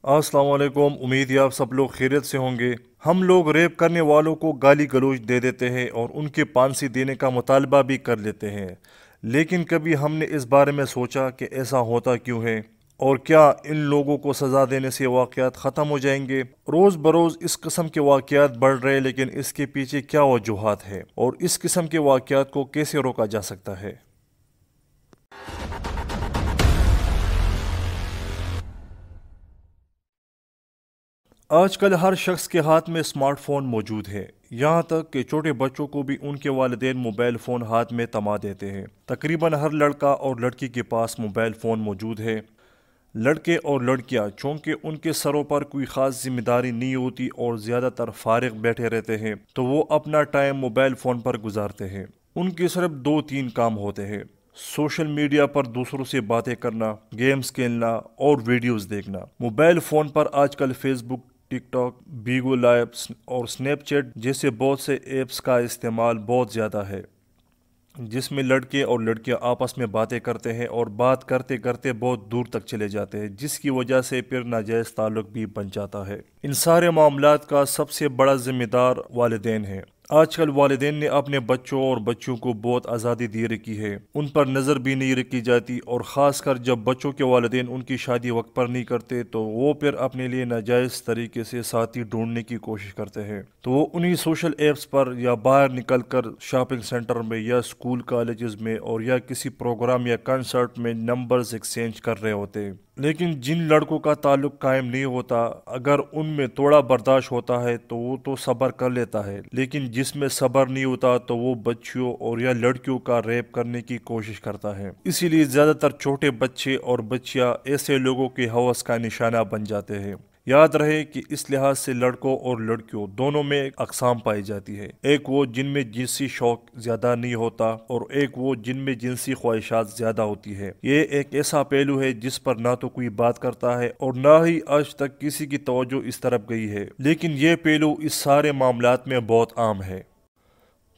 अस्सलाम वालेकुम। उम्मीद है आप सब लोग खैरियत से होंगे। हम लोग रेप करने वालों को गाली गलौज दे देते हैं और उनके फांसी देने का मुतालबा भी कर लेते हैं, लेकिन कभी हमने इस बारे में सोचा कि ऐसा होता क्यों है और क्या इन लोगों को सज़ा देने से वाक़यात ख़त्म हो जाएंगे। रोज़ बरोज़ इस किस्म के वाक़यात बढ़ रहे, लेकिन इसके पीछे क्या वजूहात है और इस किस्म के वाक़यात को कैसे रोका जा सकता है। आजकल हर शख्स के हाथ में स्मार्टफोन मौजूद है, यहाँ तक कि छोटे बच्चों को भी उनके वालिदैन मोबाइल फ़ोन हाथ में थमा देते हैं। तकरीबन हर लड़का और लड़की के पास मोबाइल फ़ोन मौजूद है। लड़के और लड़कियाँ चूँकि उनके सरों पर कोई ख़ास जिम्मेदारी नहीं होती और ज़्यादातर फारिग बैठे रहते हैं, तो वो अपना टाइम मोबाइल फ़ोन पर गुजारते हैं। उनके सिर्फ दो तीन काम होते हैं: सोशल मीडिया पर दूसरों से बातें करना, गेम्स खेलना और वीडियोस देखना। मोबाइल फ़ोन पर आजकल फेसबुक, टिकटॉक, बीगो लाइव और स्नैपचैट जैसे बहुत से ऐप्स का इस्तेमाल बहुत ज़्यादा है, जिसमें लड़के और लड़कियां आपस में बातें करते हैं और बात करते करते बहुत दूर तक चले जाते हैं, जिसकी वजह से फिर नाजायज़ ताल्लुक भी बन जाता है। इन सारे मामलात का सबसे बड़ा जिम्मेदार वालिदैन है। आजकल वालिदैन ने अपने बच्चों और बच्चियों को बहुत आज़ादी दे रखी है, उन पर नज़र भी नहीं रखी जाती, और ख़ासकर जब बच्चों के वालिदैन उनकी शादी वक्त पर नहीं करते तो वो फिर अपने लिए नाजायज़ तरीके से साथी ढूंढने की कोशिश करते हैं। तो वो उन्हीं सोशल ऐप्स पर या बाहर निकल कर शॉपिंग सेंटर में या स्कूल कॉलेजेस में और या किसी प्रोग्राम या कंसर्ट में नंबर्स एक्सचेंज कर रहे होते हैं। लेकिन जिन लड़कों का ताल्लुक कायम नहीं होता, अगर उनमें थोड़ा बर्दाश्त होता है तो वो तो सब्र कर लेता है, लेकिन जिसमें सब्र नहीं होता तो वो बच्चियों और या लड़कियों का रेप करने की कोशिश करता है। इसीलिए ज़्यादातर छोटे बच्चे और बच्चियां ऐसे लोगों के हवस का निशाना बन जाते हैं। याद रहे कि इस लिहाज से लड़कों और लड़कियों दोनों में एक अकसाम पाई जाती है। एक वो जिनमें जिनसी शौक ज़्यादा नहीं होता और एक वो जिनमें जिनसी ख्वाहिशात ज़्यादा होती है। ये एक ऐसा पहलू है जिस पर ना तो कोई बात करता है और ना ही आज तक किसी की तवज्जो इस तरफ गई है, लेकिन ये पहलू इस सारे मामलात में बहुत आम है।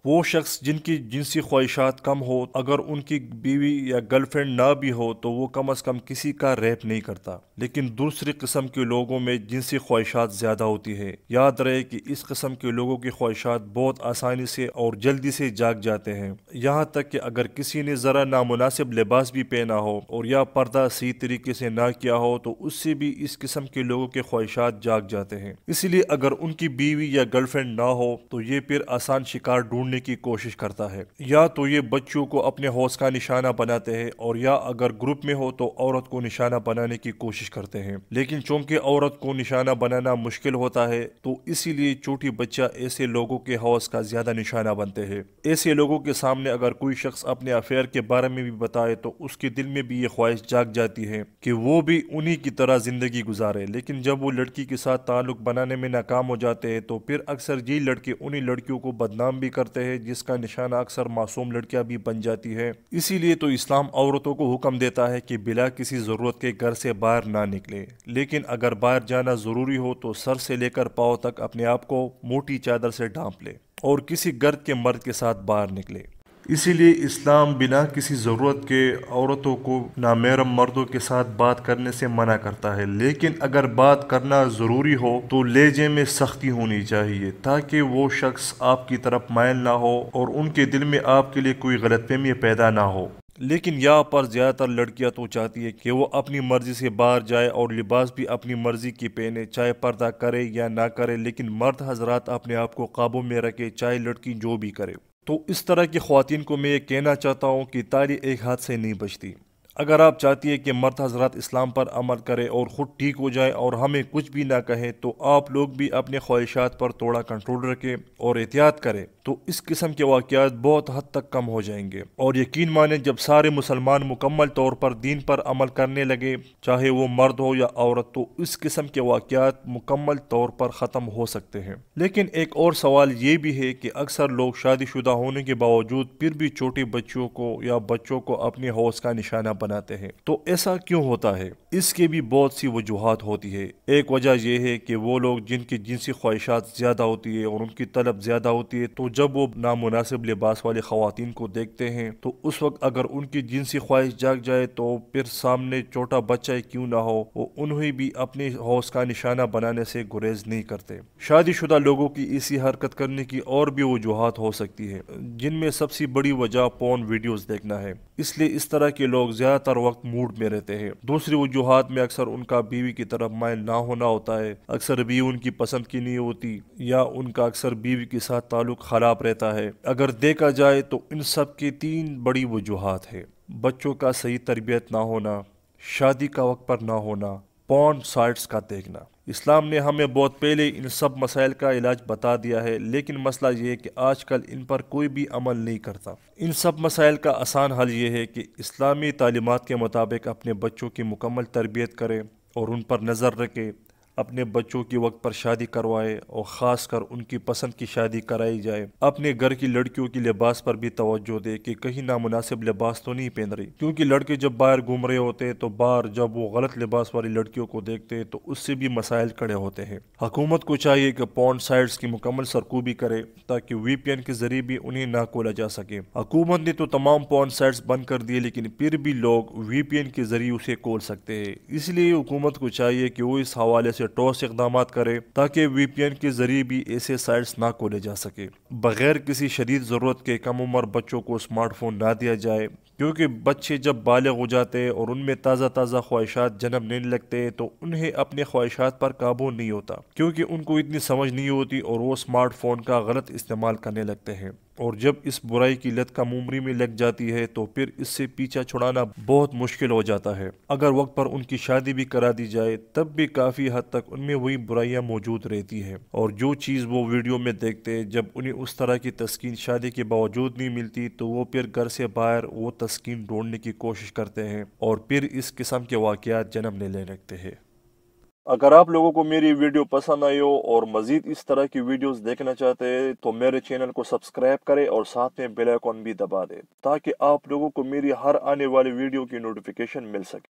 वो शख्स जिनकी जिनसी ख्वाहिशात कम हो, अगर उनकी बीवी या गर्लफ्रेंड ना भी हो तो वो कम अज़ कम किसी का रेप नहीं करता। लेकिन दूसरी किस्म के लोगों में जिनसी ख्वाहिशात ज़्यादा होती है। याद रहे कि इस किस्म के लोगों की ख्वाहिशात बहुत आसानी से और जल्दी से जाग जाते हैं, यहाँ तक कि अगर किसी ने ज़रा नामुनासिब लिबास भी पहना हो और या पर्दा सही तरीके से ना किया हो तो उससे भी इस किस्म के लोगों के ख्वाहिशात जाग जाते हैं। इसलिए अगर उनकी बीवी या गर्लफ्रेंड ना हो तो ये फिर आसान शिकार ढूंढने की कोशिश करता है। या तो ये बच्चों को अपने हौस का निशाना बनाते हैं और या अगर ग्रुप में हो तो औरत को निशाना बनाने की कोशिश करते हैं। लेकिन चूंकि औरत को निशाना बनाना मुश्किल होता है तो इसीलिए छोटी बच्चा ऐसे लोगों के हौस का ज्यादा निशाना बनते हैं। ऐसे लोगों के सामने अगर कोई शख्स अपने अफेयर के बारे में भी बताए तो उसके दिल में भी ये ख्वाहिश जाग जाती है कि वो भी उन्हीं की तरह जिंदगी गुजारे। लेकिन जब वो लड़की के साथ ताल्लुक बनाने में नाकाम हो जाते हैं तो फिर अक्सर ये लड़के उन्हीं लड़कियों को बदनाम भी करते हैं, जिसका निशाना अक्सर मासूम लड़कियां भी बन जाती है। इसीलिए तो इस्लाम औरतों को हुक्म देता है कि बिला किसी ज़रूरत के घर से बाहर ना निकले, लेकिन अगर बाहर जाना ज़रूरी हो तो सर से लेकर पाँव तक अपने आप को मोटी चादर से ढांप ले और किसी गर्द के मर्द के साथ बाहर निकले। इसीलिए इस्लाम बिना किसी ज़रूरत के औरतों को नामहरम मर्दों के साथ बात करने से मना करता है। लेकिन अगर बात करना ज़रूरी हो तो लहजे में सख्ती होनी चाहिए ताकि वो शख्स आपकी तरफ मायल ना हो और उनके दिल में आपके लिए कोई गलतफहमी पैदा ना हो। लेकिन यहाँ पर ज़्यादातर लड़कियाँ तो चाहती है कि वो अपनी मर्ज़ी से बाहर जाए और लिबास भी अपनी मर्ज़ी की पहने, चाहे पर्दा करे या ना करे, लेकिन मर्द हजरात अपने आप को काबू में रखे, चाहे लड़की जो भी करे। तो इस तरह की ख्वातीन को मैं ये कहना चाहता हूँ कि ताली एक हाथ से नहीं बजती। अगर आप चाहती है कि मर्द हजरात इस्लाम पर अमल करें और ख़ुद ठीक हो जाए और हमें कुछ भी ना कहें, तो आप लोग भी अपने ख्वाहिशात पर थोड़ा कंट्रोल रखें और एहतियात करें, तो इस किस्म के वाक़यात बहुत हद तक कम हो जाएंगे। और यकीन माने जब सारे मुसलमान मुकम्मल तौर पर दीन पर अमल करने लगे, चाहे वो मर्द हो या औरत, तो इस किस्म के वाक़यात मुकम्मल तौर पर ख़त्म हो सकते हैं। लेकिन एक और सवाल ये भी है कि अक्सर लोग शादीशुदा होने के बावजूद फिर भी छोटे बच्चों को या बच्चों को अपने हौस का निशाना بناتے ہیں۔ تو ایسا کیوں ہوتا ہے؟ اس کے بھی بہت سی وجوہات ہوتی ہے۔ ایک وجہ یہ ہے کہ وہ لوگ جن کی جنسی خواہشات زیادہ ہوتی ہے اور ان کی طلب زیادہ ہوتی ہے، تو جب وہ نامناسب لباس والے خواتین کو دیکھتے ہیں تو اس وقت اگر ان کی جنسی خواہش جاگ جائے تو پھر سامنے چھوٹا بچہ کیوں نہ ہو، وہ انہیں بھی اپنے ہوش کا نشانہ بنانے سے گریز نہیں کرتے۔ شادی شدہ لوگوں کی اسی حرکت کرنے کی اور بھی وجوہات ہو سکتی ہے، جن میں سب سے بڑی وجہ پورن ویڈیوز دیکھنا ہے۔ اس لیے اس طرح کے لوگ زیادہ تر وقت موڈ میں رہتے ہیں۔ دوسری وجوہات میں اکثر ان کا بیوی کی طرف مائل نہ ہونا ہوتا ہے، اکثر بیوی ان کی پسند کی نہیں ہوتی، یا ان کا اکثر بیوی کے ساتھ تعلق خراب رہتا ہے۔ اگر دیکھا جائے تو ان سب کی 3 بڑی وجوہات ہیں: بچوں کا صحیح تربیت نہ ہونا، شادی کا وقت پر نہ ہونا، پورن سائٹس کا دیکھنا۔ اسلام نے ہمیں بہت پہلے ان سب مسائل کا علاج بتا دیا ہے، لیکن مسئلہ یہ ہے کہ آج کل ان پر کوئی بھی عمل نہیں کرتا۔ ان سب مسائل کا آسان حل یہ ہے کہ اسلامی تعلیمات کے مطابق اپنے بچوں کی مکمل تربیت کریں اور ان پر نظر رکھیں، اپنے بچوں کی وقت پر شادی کروائے اور خاص کر ان کی پسند کی شادی کرائی جائے۔ اپنے گھر کی لڑکیوں کی لباس پر بھی توجہ دے کہ کہیں نامناسب لباس تو نہیں پہن رہی، کیونکہ لڑکے جب باہر گھوم رہے ہوتے ہیں تو باہر جب وہ غلط لباس والی لڑکیوں کو دیکھتے ہیں تو اس سے بھی مسائل کھڑے ہوتے ہیں۔ حکومت کو چاہیے کہ پورن سائٹس کی مکمل سرکوبی کرے تاکہ وی پی این کے ذریعے بھی انہیں نہ کھولا جا سکے۔ حکومت نے تو تمام پورن سائٹس بند کر دیے، لیکن پھر بھی لوگ وی پی این کے ذریعے اسے کھول سکتے ہیں۔ اس لیے حکومت کو چاہیے کہ وہ اس حوالے سے ٹھوس اقدامات کرے تاکہ وی پی این کے ذریعے بھی ایسے سائٹس نہ کھولے جا سکے۔ بغیر کسی شدید ضرورت کے کم عمر بچوں کو اسمارٹ فون نہ دیا جائے، کیونکہ بچے جب بالغ ہو جاتے ہیں اور ان میں تازہ خواہشات جنم لینے لگتے ہیں تو انہیں اپنے خواہشات پر قابو نہیں ہوتا، کیونکہ ان کو اتنی سمجھ نہیں ہوتی اور وہ اسمارٹ فون کا غلط استعمال کرنے لگتے ہیں۔ اور جب اس برائی کی لت کم عمری میں لگ جاتی ہے تو پھر اس سے پیچھا چھڑانا بہت مشکل ہو جاتا ہے۔ اگر وقت پر ان کی شادی بھی کرا دی جائے تب بھی کافی حد تک ان میں وہی برائیاں موجود رہتی ہیں، اور جو چیز وہ ویڈیو میں دیکھتے ہیں جب انہیں اس طرح کی تسکین شادی کے باوجود نہیں ملتی تو وہ پھر گھر سے باہر وہ تسکین ڈھونڈنے کی کوشش کرتے ہیں اور پھر اس قسم کے واقعات جنم لینے لگتے ہیں۔ اگر آپ لوگوں کو میری ویڈیو پسند آئی ہو اور مزید اس طرح کی ویڈیوز دیکھنا چاہتے ہیں تو میرے چینل کو سبسکرائب کریں اور ساتھ میں بیل آئیکن بھی دبا دیں تاکہ آپ لوگوں کو میری ہر آنے والی ویڈیو کی نوٹیفیکیشن مل سکے۔